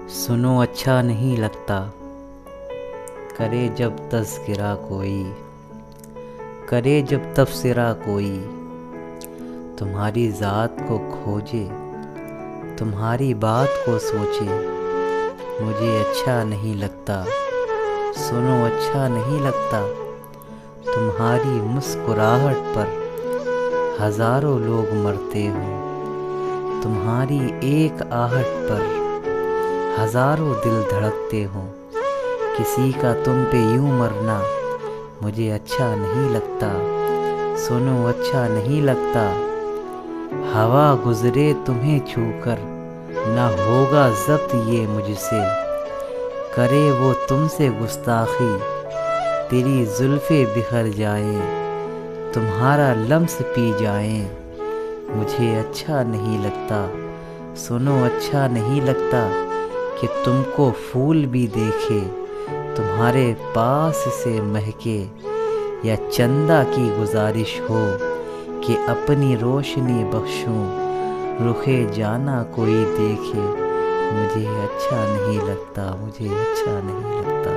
سنو اچھا نہیں لگتا، کرے جب تذکرہ کوئی، کرے جب تبصرہ کوئی، تمہاری ذات کو کھوجے، تمہاری بات کو سوچے، مجھے اچھا نہیں لگتا، سنو اچھا نہیں لگتا، تمہاری مسکراہٹ پر ہزاروں لوگ مرتے ہوں، تمہاری ایک آہٹ پر ہزاروں دل دھڑکتے ہوں، کسی کا تم پہ یوں مرنا مجھے اچھا نہیں لگتا، سنو اچھا نہیں لگتا، ہوا گزرے تمہیں چھو کر نہ ہوگا ضبط یہ مجھ سے، کرے وہ تم سے گستاخی تیری زلفیں بکھر جائیں، تمہارا لمس پی جائیں، مجھے اچھا نہیں لگتا، سنو اچھا نہیں لگتا، کہ تم کو پھول بھی دیکھے تمہارے پاس سے مہکے، یا چندہ کی گزارش ہو کہ اپنی روشنی بخشوں، رخ جانا کوئی دیکھے، مجھے اچھا نہیں لگتا، مجھے اچھا نہیں لگتا۔